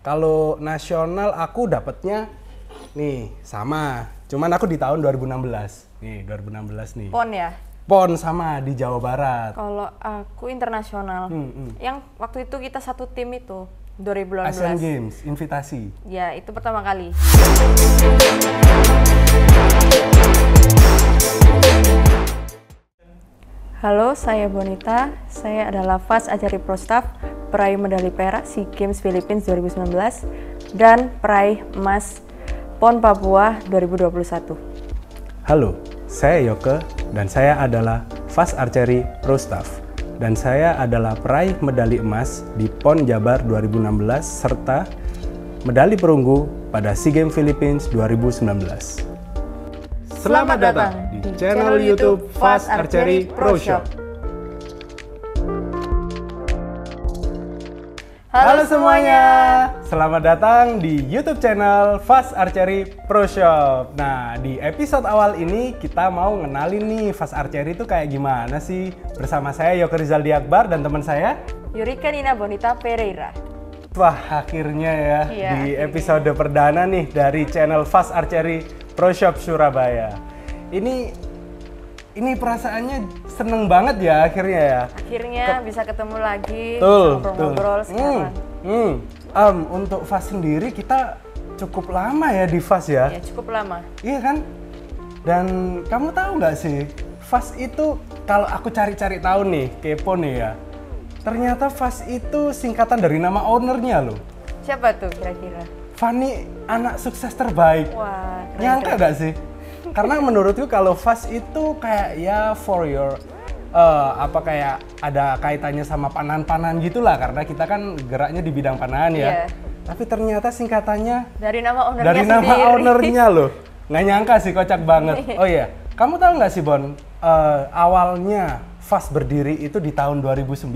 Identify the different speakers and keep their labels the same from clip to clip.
Speaker 1: Kalau nasional aku dapatnya nih sama. Cuman aku di tahun 2016. Nih, 2016 nih.
Speaker 2: PON ya?
Speaker 1: PON sama di Jawa Barat.
Speaker 2: Kalau aku internasional. Yang waktu itu kita satu tim itu 2018.
Speaker 1: Asian Games, invitasi.
Speaker 2: Ya, itu pertama kali. Halo, saya Bonita. Saya adalah Fas Archery Pro Staff, peraih medali perak SEA Games Philippines 2019 dan peraih emas PON Papua 2021.
Speaker 1: Halo, saya Yoke dan saya adalah Fas Archery Pro Staff dan saya adalah peraih medali emas di PON Jabar 2016 serta medali perunggu pada SEA Games Philippines 2019. Selamat datang di channel YouTube Fas Archery Pro Shop. Halo semuanya, selamat datang di YouTube channel Fas Archery Pro Shop. Nah, di episode awal ini kita mau ngenalin nih Fas Archery itu kayak gimana sih. Bersama saya Yoke Rizaldi Akbar dan teman saya
Speaker 2: Yurika Nina Bonita Pereira.
Speaker 1: Wah, akhirnya ya
Speaker 2: Iya,
Speaker 1: di episode perdana nih dari channel Fas Archery Pro Shop Surabaya. Ini perasaannya seneng banget ya akhirnya ya.
Speaker 2: Akhirnya bisa ketemu lagi,
Speaker 1: Betul,
Speaker 2: ngobrol-ngobrol sekarang.
Speaker 1: Untuk Fas sendiri kita cukup lama ya di Fas ya.
Speaker 2: Ya, cukup lama.
Speaker 1: Iya kan? Dan kamu tahu nggak sih, Fas itu kalau aku cari-cari tahu nih, kepo nih ya. Ternyata Fas itu singkatan dari nama ownernya loh.
Speaker 2: Siapa tuh kira-kira?
Speaker 1: Fanny, anak sukses terbaik.
Speaker 2: Wah, keren,
Speaker 1: Nyangka
Speaker 2: keren.
Speaker 1: nggak sih? Karena menurutku kalau Fas itu kayak ya for your kayak ada kaitannya sama panahan-panahan gitulah karena kita kan geraknya di bidang panahan ya.
Speaker 2: Iya.
Speaker 1: Tapi ternyata singkatannya
Speaker 2: Dari nama ownernya
Speaker 1: dari nama
Speaker 2: sendiri.
Speaker 1: ownernya loh. Nggak nyangka sih, kocak banget. Oh iya, kamu tahu nggak sih Bon, awalnya Fas berdiri itu di tahun 2009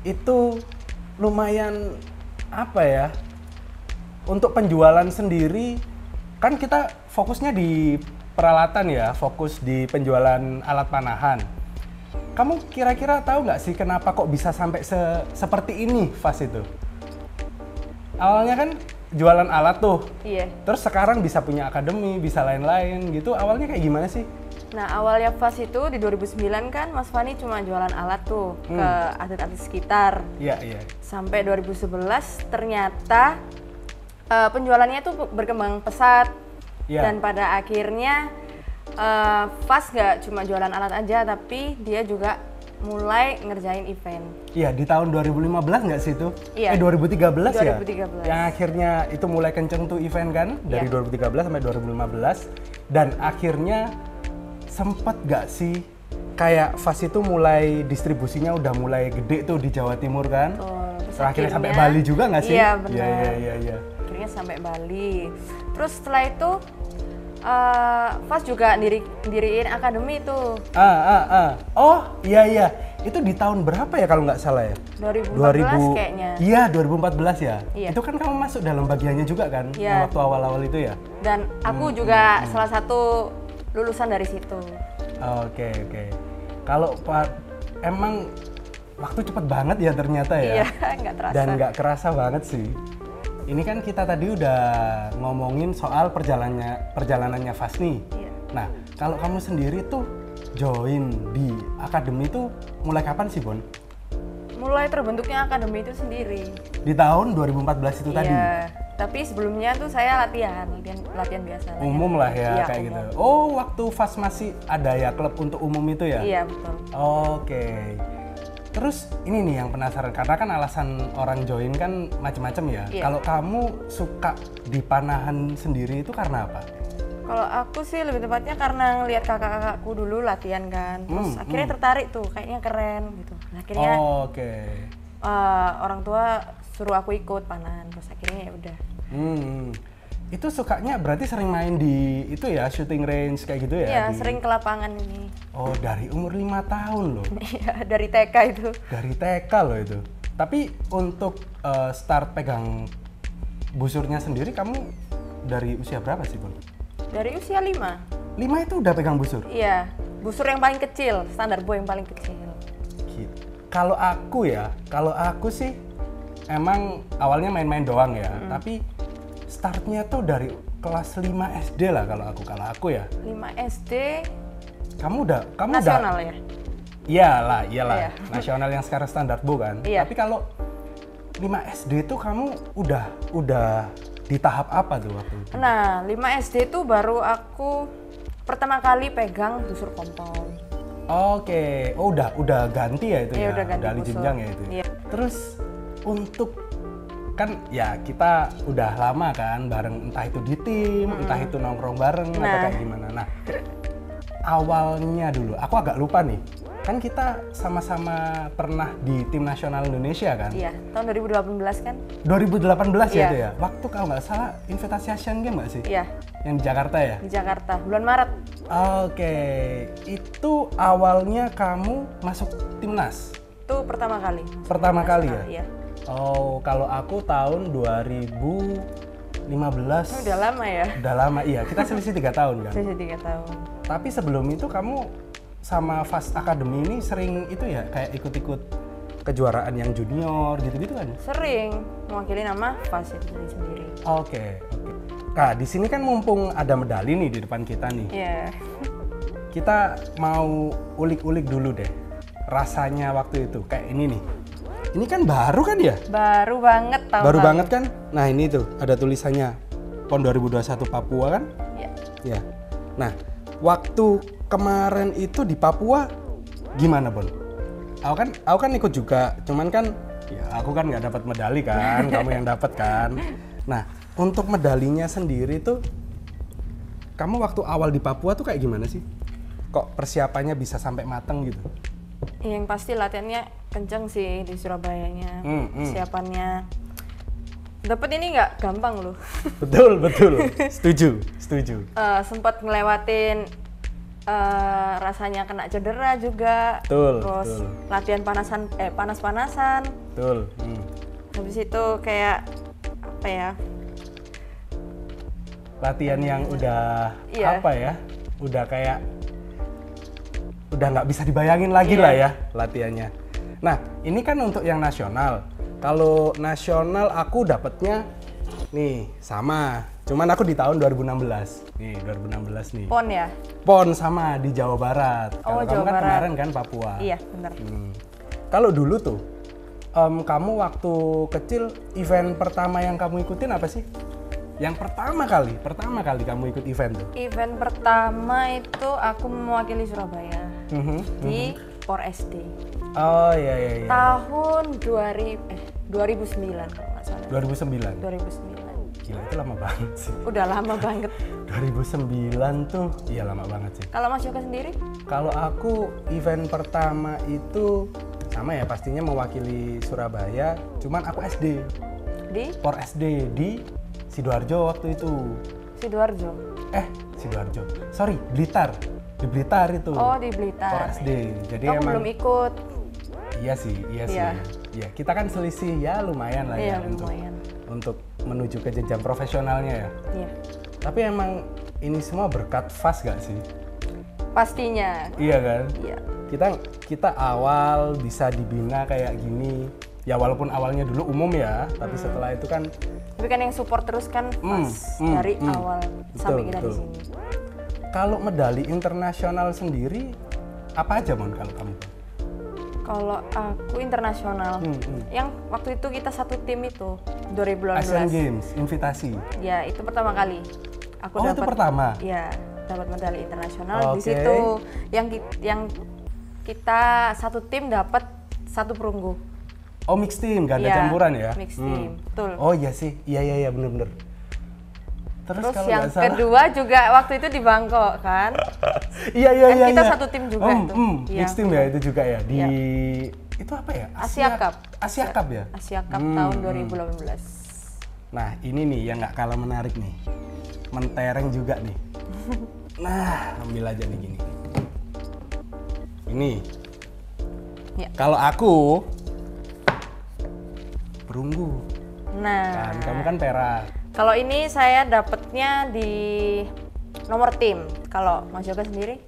Speaker 1: itu lumayan apa ya, untuk penjualan sendiri kan kita fokusnya di peralatan ya, fokus di penjualan alat panahan. Kamu kira-kira tahu nggak sih kenapa kok bisa sampai seperti ini Fas itu? Awalnya kan jualan alat tuh,
Speaker 2: Iya.
Speaker 1: terus sekarang bisa punya akademi, bisa lain-lain gitu. Awalnya kayak gimana sih?
Speaker 2: Nah, awalnya Fas itu di 2009 kan Mas Fani cuma jualan alat tuh ke atlet-atlet sekitar.
Speaker 1: Iya, iya.
Speaker 2: Sampai 2011 ternyata penjualannya tuh berkembang pesat.
Speaker 1: Iya.
Speaker 2: Dan pada akhirnya Fas nggak cuma jualan alat aja, tapi dia juga mulai ngerjain event.
Speaker 1: Iya, di tahun 2015 nggak sih itu?
Speaker 2: Iya.
Speaker 1: 2013 ya?
Speaker 2: 2013.
Speaker 1: Yang akhirnya itu mulai kenceng tuh event kan? Dari
Speaker 2: Iya.
Speaker 1: 2013 sampai 2015. Dan akhirnya sempet nggak sih kayak Fas itu mulai distribusinya udah mulai gede tuh di Jawa Timur kan?
Speaker 2: Terus
Speaker 1: Akhirnya sampai Bali juga nggak sih?
Speaker 2: Iya, benar.
Speaker 1: Iya.
Speaker 2: Akhirnya sampai Bali. Terus setelah itu Fas juga diriin akademi tuh.
Speaker 1: Oh, iya. Itu di tahun berapa ya kalau nggak salah ya?
Speaker 2: 2014 kayaknya.
Speaker 1: Iya, 2014 ya.
Speaker 2: Iya.
Speaker 1: Itu kan kamu masuk dalam bagiannya juga kan?
Speaker 2: Iya.
Speaker 1: Yang waktu awal-awal itu ya?
Speaker 2: Dan aku juga salah satu lulusan dari situ.
Speaker 1: Oke. Kalau emang waktu cepet banget ya ternyata ya?
Speaker 2: Iya, nggak terasa.
Speaker 1: Dan nggak kerasa banget sih. Ini kan kita tadi udah ngomongin soal perjalanannya Fas nih.
Speaker 2: Iya.
Speaker 1: Nah, kalau kamu sendiri tuh join di akademi tuh mulai kapan sih, Bon?
Speaker 2: Mulai terbentuknya akademi itu sendiri.
Speaker 1: Di tahun 2014 itu tadi?
Speaker 2: Iya. Tapi sebelumnya tuh saya latihan biasa.
Speaker 1: Umum lah ya,
Speaker 2: Iya,
Speaker 1: kayak
Speaker 2: umum.
Speaker 1: gitu. Oh, waktu Fas masih ada ya klub untuk umum itu ya?
Speaker 2: Iya, betul.
Speaker 1: Oke. Terus ini nih yang penasaran, karena kan alasan orang join kan macam-macam ya.
Speaker 2: Iya.
Speaker 1: Kalau kamu suka di panahan sendiri itu karena apa?
Speaker 2: Kalau aku sih lebih tepatnya karena ngeliat kakak-kakakku dulu latihan kan. Terus akhirnya tertarik tuh, kayaknya keren gitu. Nah, akhirnya
Speaker 1: Oke.
Speaker 2: orang tua suruh aku ikut panahan. Terus akhirnya ya udah.
Speaker 1: Itu sukanya berarti sering main di itu ya, shooting range kayak gitu ya?
Speaker 2: Iya, sering ke lapangan ini.
Speaker 1: Oh, dari umur 5 tahun loh.
Speaker 2: Iya, dari TK itu.
Speaker 1: Dari TK loh itu. Tapi untuk start pegang busurnya sendiri kamu dari usia berapa sih, Bun?
Speaker 2: Dari usia 5.
Speaker 1: 5 itu udah pegang busur?
Speaker 2: Iya, busur yang paling kecil, standar boy yang paling kecil.
Speaker 1: Kalau aku sih emang awalnya main-main doang ya, tapi startnya tuh dari kelas 5 SD lah kalau aku ya.
Speaker 2: 5 SD
Speaker 1: Kamu udah
Speaker 2: nasional ya?
Speaker 1: Iyalah,
Speaker 2: Iya.
Speaker 1: nasional yang sekarang standar Bu kan.
Speaker 2: Iya.
Speaker 1: Tapi kalau 5 SD tuh kamu udah di tahap apa tuh waktu itu?
Speaker 2: Nah, 5 SD itu baru aku pertama kali pegang busur kompon.
Speaker 1: Oke, oh udah ganti ya itu
Speaker 2: Iya,
Speaker 1: ya,
Speaker 2: udah ganti
Speaker 1: alih
Speaker 2: busur.
Speaker 1: jenjang ya itu.
Speaker 2: Iya.
Speaker 1: Terus untuk kan ya kita udah lama kan bareng, entah itu di tim, entah itu nongkrong bareng atau
Speaker 2: Nah.
Speaker 1: kayak gimana. Nah, awalnya dulu, aku agak lupa nih. Kan kita sama-sama pernah di tim nasional Indonesia kan?
Speaker 2: Iya, tahun 2018 kan?
Speaker 1: 2018 ya
Speaker 2: Iya.
Speaker 1: itu ya? Waktu kalau nggak salah invitasi Asian Games nggak sih?
Speaker 2: Iya,
Speaker 1: Yang di Jakarta ya?
Speaker 2: di Jakarta, bulan Maret.
Speaker 1: Oke, itu awalnya kamu masuk timnas?
Speaker 2: Itu pertama kali.
Speaker 1: Pertama kali ya?
Speaker 2: Iya.
Speaker 1: Oh, kalau aku tahun 2015.
Speaker 2: Udah lama ya?
Speaker 1: Udah lama, iya. Kita selisih 3 tahun kan?
Speaker 2: Sudah 3 tahun.
Speaker 1: Tapi sebelum itu kamu sama Fast Academy ini sering itu ya, kayak ikut-ikut kejuaraan yang junior gitu-gitu kan?
Speaker 2: Sering mewakili nama FAS itu sendiri.
Speaker 1: Oke. Nah, di sini kan mumpung ada medali nih di depan kita nih.
Speaker 2: Iya.
Speaker 1: Kita mau ulik-ulik dulu deh. Rasanya waktu itu kayak ini nih. Ini kan baru kan ya?
Speaker 2: Baru banget tahun
Speaker 1: Baru
Speaker 2: lalu.
Speaker 1: banget kan? Nah, ini tuh ada tulisannya PON 2021 Papua kan?
Speaker 2: Iya.
Speaker 1: Ya. Nah, waktu kemarin itu di Papua gimana, Bon? Aku kan ikut juga, cuman kan ya aku kan nggak dapat medali kan, kamu yang dapat kan. Nah, untuk medalinya sendiri tuh kamu waktu awal di Papua tuh kayak gimana sih? Kok persiapannya bisa sampai mateng gitu?
Speaker 2: Yang pasti latihannya kenceng sih di Surabayanya. Persiapannya dapat ini nggak gampang loh.
Speaker 1: Betul. Setuju.
Speaker 2: Sempat ngelewatin rasanya kena cedera juga.
Speaker 1: Betul,
Speaker 2: Terus
Speaker 1: betul.
Speaker 2: latihan panas-panasan.
Speaker 1: Betul.
Speaker 2: Habis itu kayak apa ya?
Speaker 1: Latihan yang udah
Speaker 2: Iya.
Speaker 1: apa ya? Udah kayak udah nggak bisa dibayangin lagi
Speaker 2: Iya.
Speaker 1: lah ya latihannya. Nah, ini kan untuk yang nasional. Kalau nasional aku dapetnya nih sama. Cuman aku di tahun 2016. Nih, 2016 nih.
Speaker 2: PON ya?
Speaker 1: PON sama di Jawa Barat.
Speaker 2: Oh,
Speaker 1: Kalau kamu
Speaker 2: Jawa
Speaker 1: kan
Speaker 2: Barat.
Speaker 1: kemarin kan Papua.
Speaker 2: Iya, benar.
Speaker 1: Kalau dulu tuh, kamu waktu kecil event pertama yang kamu ikutin apa sih? Yang pertama kali kamu ikut event tuh?
Speaker 2: Event pertama itu aku mewakili Surabaya di POR SD.
Speaker 1: Oh iya.
Speaker 2: Tahun 2009 kalau nggak salah.
Speaker 1: 2009.
Speaker 2: 2009.
Speaker 1: Gila, itu lama banget sih.
Speaker 2: Udah lama banget.
Speaker 1: 2009 tuh, iya lama banget sih.
Speaker 2: Kalau Mas Yoga sendiri?
Speaker 1: Kalau aku event pertama itu sama ya, pastinya mewakili Surabaya. Cuman aku SD,
Speaker 2: Di
Speaker 1: POR SD di Sidoarjo waktu itu.
Speaker 2: Sidoarjo.
Speaker 1: Sidoarjo. Sorry, Blitar. Di Blitar itu.
Speaker 2: Oh, di Blitar.
Speaker 1: POR SD. Jadi
Speaker 2: Kamu
Speaker 1: emang
Speaker 2: belum ikut.
Speaker 1: Iya sih.
Speaker 2: Iya.
Speaker 1: Iya, kita kan selisih ya lumayan lah
Speaker 2: Iya,
Speaker 1: ya
Speaker 2: lumayan.
Speaker 1: untuk menuju ke jenjang profesionalnya ya.
Speaker 2: Iya.
Speaker 1: Tapi emang ini semua berkat FAS gak sih?
Speaker 2: Pastinya.
Speaker 1: Iya kan?
Speaker 2: Iya.
Speaker 1: Kita awal bisa dibina kayak gini. Ya walaupun awalnya dulu umum ya, tapi setelah itu kan
Speaker 2: Tapi kan yang support terus kan pas dari awal sampai kita di
Speaker 1: betul.
Speaker 2: sini.
Speaker 1: Kalau medali internasional sendiri apa aja Mon kalau kamu?
Speaker 2: Kalau aku internasional, yang waktu itu kita satu tim itu 2018.
Speaker 1: Asian Games, invitasi.
Speaker 2: Ya itu pertama kali. Aku
Speaker 1: Oh, itu pertama?
Speaker 2: Ya dapat medali internasional. Di
Speaker 1: Oke.
Speaker 2: situ yang kita satu tim dapat satu perunggu.
Speaker 1: Oh, mix team, gak ada
Speaker 2: Iya,
Speaker 1: campuran ya?
Speaker 2: mix team, betul.
Speaker 1: Oh iya sih, iya bener-bener. Terus
Speaker 2: Terus
Speaker 1: kalau
Speaker 2: yang
Speaker 1: nggak salah-
Speaker 2: kedua juga waktu itu di Bangkok kan.
Speaker 1: Iya.
Speaker 2: kita satu tim juga itu. Iya,
Speaker 1: Mix team ya itu juga ya di
Speaker 2: Iya.
Speaker 1: itu apa ya?
Speaker 2: Asia Cup.
Speaker 1: Asia Cup ya?
Speaker 2: Asia Cup tahun 2018.
Speaker 1: Nah ini nih yang nggak kalah menarik nih, mentereng juga nih. Nah ambil aja nih gini. Ini
Speaker 2: Ya.
Speaker 1: kalau aku perunggu,
Speaker 2: Nah,
Speaker 1: kan kamu kan perak.
Speaker 2: kalau ini saya dapatnya di nomor tim. Kalau Mas Yoga sendiri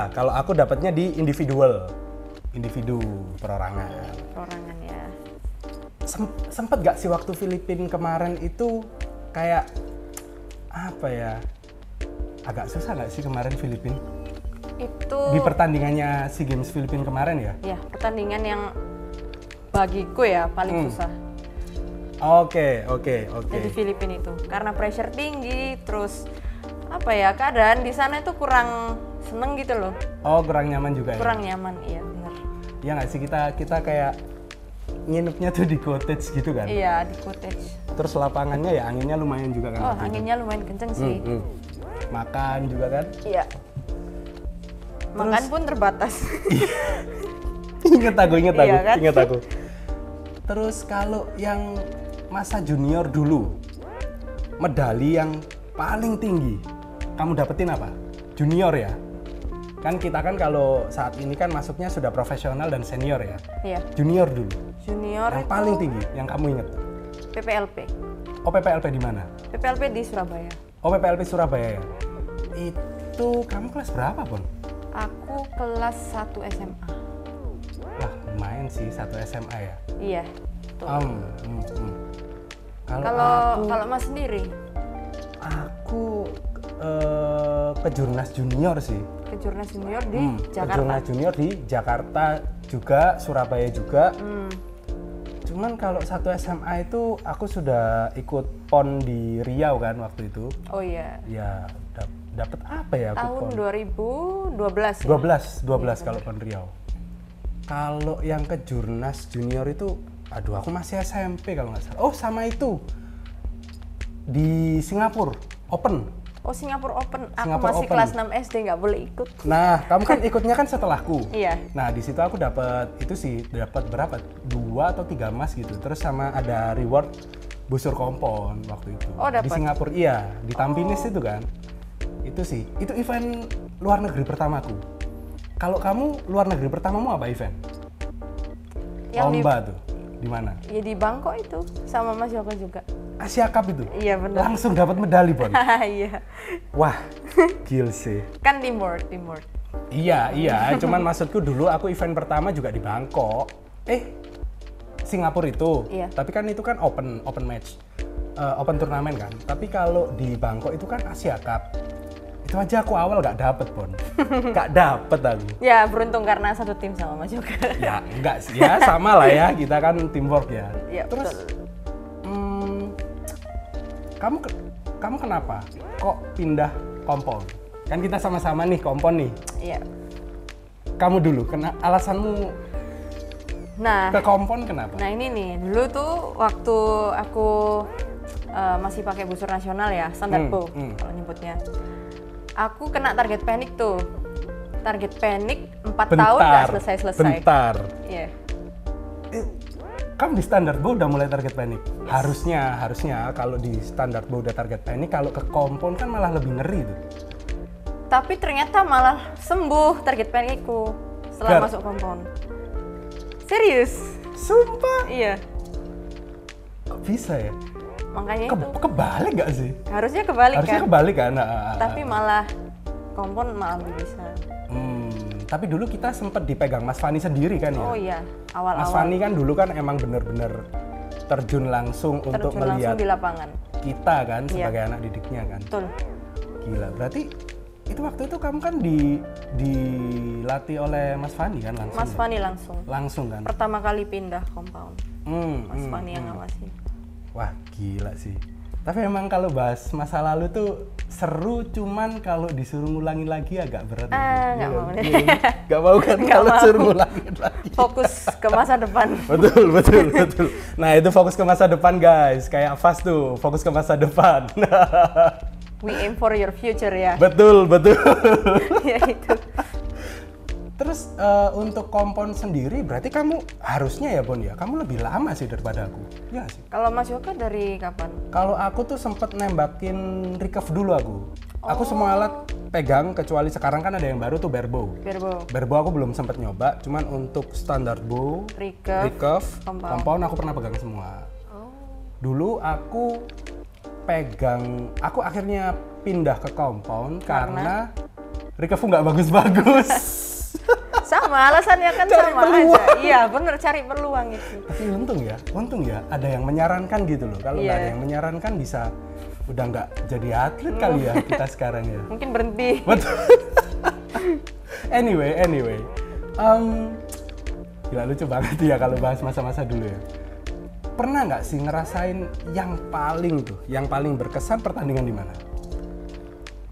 Speaker 1: Kalau aku dapatnya di individu perorangan.
Speaker 2: perorangan ya.
Speaker 1: Sempet gak sih waktu Filipina kemarin itu kayak apa ya, agak susah gak sih kemarin Filipina?
Speaker 2: Itu
Speaker 1: Di pertandingannya SEA Games Filipina kemarin ya?
Speaker 2: ya pertandingan yang bagiku ya paling susah.
Speaker 1: Oke.
Speaker 2: Jadi Filipina itu karena pressure tinggi, terus apa ya, keadaan di sana itu kurang seneng gitu loh.
Speaker 1: Oh, kurang nyaman juga ya?
Speaker 2: Kurang nyaman, iya benar.
Speaker 1: Iya nggak sih, kita kayak nginepnya tuh di cottage gitu kan?
Speaker 2: Iya, di cottage.
Speaker 1: Terus lapangannya ya anginnya lumayan juga kan?
Speaker 2: Oh,
Speaker 1: waktu itu?
Speaker 2: anginnya lumayan kenceng sih.
Speaker 1: Makan juga kan?
Speaker 2: Iya. Makan pun terbatas.
Speaker 1: Ingat
Speaker 2: Iya kan?
Speaker 1: aku. Terus kalau yang masa junior dulu, medali yang paling tinggi kamu dapetin apa? Junior ya? Kan kita kan kalau saat ini kan masuknya sudah profesional dan senior ya.
Speaker 2: Iya.
Speaker 1: Junior dulu.
Speaker 2: Junior
Speaker 1: Yang
Speaker 2: itu
Speaker 1: paling tinggi yang kamu inget?
Speaker 2: PPLP.
Speaker 1: Oh, PPLP di mana?
Speaker 2: PPLP di Surabaya.
Speaker 1: Oh, PPLP Surabaya ya. Itu kamu kelas berapa, Bon?
Speaker 2: Aku kelas 1 SMA.
Speaker 1: Wah, lumayan sih 1 SMA ya.
Speaker 2: Iya. Betul. Kalau Mas sendiri
Speaker 1: aku ke Jurnas Junior sih.
Speaker 2: ke Jurnas Junior di
Speaker 1: Ke
Speaker 2: Jakarta.
Speaker 1: Jurnas Junior di Jakarta juga, Surabaya juga. Cuman kalau 1 SMA itu aku sudah ikut PON di Riau kan waktu itu.
Speaker 2: Oh iya.
Speaker 1: Ya, dapat apa ya aku
Speaker 2: Tahun
Speaker 1: PON?
Speaker 2: 2012 ya?
Speaker 1: 12 kalau PON Riau. Kalau yang ke Jurnas Junior itu, aduh aku masih SMP kalau nggak salah. Oh, sama itu. Di Singapura, Open.
Speaker 2: Oh, Singapura Open. Aku
Speaker 1: Singapura
Speaker 2: masih
Speaker 1: Open.
Speaker 2: kelas 6 SD, nggak boleh ikut.
Speaker 1: Nah, kamu kan ikutnya kan setelahku.
Speaker 2: Iya.
Speaker 1: Nah, di situ aku dapat itu sih, dapat berapa? 2 atau 3 emas gitu. Terus sama ada reward busur kompon waktu itu.
Speaker 2: Oh, dapat?
Speaker 1: Di Singapura, iya, di Tampines itu kan. Itu sih, itu event luar negeri pertamaku. Kalau kamu luar negeri pertamamu apa event?
Speaker 2: Yang
Speaker 1: Lomba tuh, di mana?
Speaker 2: Ya di Bangkok itu, sama Mas Joko juga.
Speaker 1: Asia Cup itu?
Speaker 2: Iya benar.
Speaker 1: Langsung dapat medali, Bon.
Speaker 2: Iya.
Speaker 1: Wah, gil sih.
Speaker 2: Kan teamwork.
Speaker 1: Iya, cuman maksudku dulu aku event pertama juga di Bangkok. Singapura itu.
Speaker 2: Iya.
Speaker 1: Tapi kan itu kan open match. Open turnamen kan. Tapi kalau di Bangkok itu kan Asia Cup. Itu aja aku awal gak dapet, Bon. Gak dapet aku.
Speaker 2: Ya beruntung karena satu tim sama Mas Joko.
Speaker 1: Ya, enggak sih. Ya sama lah ya, kita kan teamwork ya.
Speaker 2: Iya,
Speaker 1: Terus
Speaker 2: betul.
Speaker 1: Kamu kenapa kok pindah kompon? Kan kita sama-sama nih kompon nih.
Speaker 2: Iya.
Speaker 1: Kamu dulu, alasanmu
Speaker 2: Nah,
Speaker 1: ke kompon kenapa?
Speaker 2: nah ini nih, dulu tuh waktu aku masih pakai busur nasional ya, standar bow kalau nyebutnya. Aku kena target panik tuh. Target panik 4 tahun nggak selesai-selesai.
Speaker 1: Bentar.
Speaker 2: Iya.
Speaker 1: Kamu di standar bow udah mulai target panik? Yes. Harusnya kalau di standar bow udah target panik, kalau ke kompon kan malah lebih ngeri tuh.
Speaker 2: Tapi ternyata malah sembuh target panikku setelah masuk kompon. Serius?
Speaker 1: Sumpah?
Speaker 2: Iya.
Speaker 1: Kok bisa ya?
Speaker 2: Makanya itu.
Speaker 1: Kebalik gak sih?
Speaker 2: Harusnya kebalik
Speaker 1: Harusnya
Speaker 2: kan?
Speaker 1: kebalik kan?
Speaker 2: Tapi malah kompon malah bisa.
Speaker 1: Tapi dulu kita sempat dipegang Mas Fani sendiri kan ya?
Speaker 2: Oh iya, awal-awal.
Speaker 1: Mas Fani kan dulu kan emang bener-bener terjun langsung untuk melihat
Speaker 2: di lapangan.
Speaker 1: Kita kan sebagai anak didiknya kan.
Speaker 2: Betul.
Speaker 1: Gila, berarti itu waktu itu kamu kan dilatih oleh Mas Fani kan langsung?
Speaker 2: Mas Fani langsung.
Speaker 1: Langsung kan?
Speaker 2: Pertama kali pindah compound. Mas Fani yang ngawasin.
Speaker 1: Wah, gila sih. Tapi emang kalau bahas masa lalu tuh seru, cuman kalau disuruh ngulangin lagi agak berat.
Speaker 2: Nggak mau.
Speaker 1: Gak mau kan kalau suruh ngulangin lagi.
Speaker 2: Fokus ke masa depan.
Speaker 1: Betul. Nah, itu fokus ke masa depan, guys. Kayak Fast tuh, fokus ke masa depan.
Speaker 2: We aim for your future ya.
Speaker 1: Betul.
Speaker 2: Ya itu.
Speaker 1: Terus untuk kompon sendiri berarti kamu harusnya ya, Bon ya, kamu lebih lama sih daripada aku. Ya sih.
Speaker 2: Kalau Mas Joko dari kapan?
Speaker 1: Kalau aku tuh sempet nembakin recurve dulu aku. Aku semua alat pegang kecuali sekarang kan ada yang baru tuh barebow. Barebow aku belum sempet nyoba, cuman untuk standar bow, recurve, compound aku pernah pegang semua. Dulu aku akhirnya pindah ke compound karena recurve nggak bagus-bagus.
Speaker 2: sama, alasannya kan
Speaker 1: Cari
Speaker 2: sama
Speaker 1: peluang.
Speaker 2: aja. Iya, bener, cari peluang itu.
Speaker 1: Tapi untung ya, ada yang menyarankan gitu loh. Kalau nggak
Speaker 2: Iya.
Speaker 1: ada yang menyarankan bisa udah nggak jadi atlet kali ya kita sekarang ya.
Speaker 2: Mungkin berhenti.
Speaker 1: Betul. Anyway, gila lucu banget ya kalau bahas masa-masa dulu ya. Pernah nggak sih ngerasain yang paling berkesan pertandingan di mana?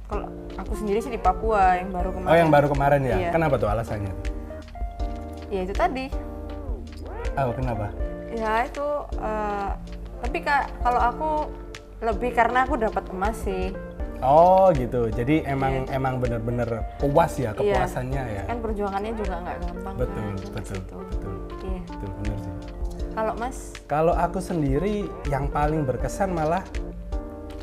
Speaker 2: Kalau aku sendiri sih di Papua yang baru kemarin.
Speaker 1: Oh, yang baru kemarin ya.
Speaker 2: Iya.
Speaker 1: Kenapa tuh alasannya?
Speaker 2: Ya itu tadi.
Speaker 1: Oh, kenapa?
Speaker 2: Ya itu. Tapi kalau aku lebih karena aku dapat emas sih.
Speaker 1: Oh gitu. Jadi emang bener-bener puas ya kepuasannya ya.
Speaker 2: Kan perjuangannya juga nggak gampang.
Speaker 1: Betul.
Speaker 2: Iya.
Speaker 1: Betul bener sih.
Speaker 2: Kalau Mas?
Speaker 1: Kalau aku sendiri yang paling berkesan malah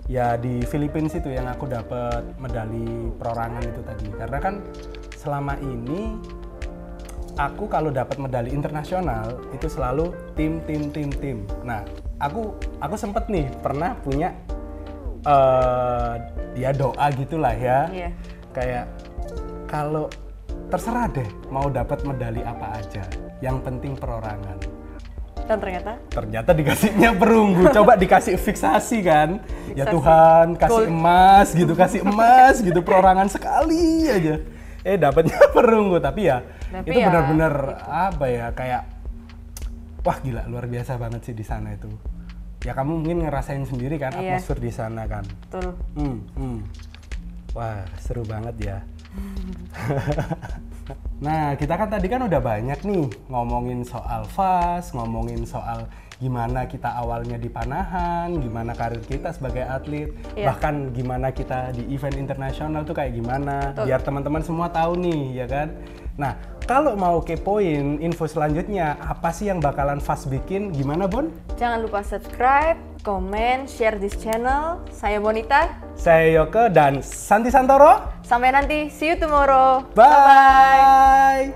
Speaker 1: ya di Filipina itu yang aku dapat medali perorangan itu tadi. Karena kan selama ini aku kalau dapat medali internasional itu selalu tim. Nah, aku sempet nih pernah punya ya doa gitulah ya.
Speaker 2: Iya.
Speaker 1: Kayak kalau terserah deh mau dapat medali apa aja, yang penting perorangan.
Speaker 2: Dan
Speaker 1: Ternyata dikasihnya perunggu. Coba dikasih fiksasi kan. Ya
Speaker 2: Fiksasi.
Speaker 1: Tuhan, kasih
Speaker 2: Gold.
Speaker 1: kasih emas gitu perorangan sekali aja. Dapatnya perunggu, tapi ya
Speaker 2: Tapi
Speaker 1: itu
Speaker 2: ya,
Speaker 1: benar-benar apa ya, kayak wah gila luar biasa banget sih di sana itu. Ya kamu mungkin ngerasain sendiri kan
Speaker 2: Iya.
Speaker 1: atmosfer di sana kan.
Speaker 2: betul.
Speaker 1: Wah, seru banget ya. Nah, kita kan tadi kan udah banyak nih ngomongin soal FAS, ngomongin soal gimana kita awalnya di Panahan, gimana karir kita sebagai atlet,
Speaker 2: Iya.
Speaker 1: bahkan gimana kita di event internasional tuh kayak gimana,
Speaker 2: Betul.
Speaker 1: biar teman-teman semua tahu nih, ya kan? Nah, kalau mau kepoin info selanjutnya, apa sih yang bakalan FAS bikin, gimana Bon?
Speaker 2: Jangan lupa subscribe, comment, share this channel. Saya Bonita.
Speaker 1: Saya Yoke dan Santi Santoro.
Speaker 2: Sampai nanti, see you tomorrow.
Speaker 1: Bye.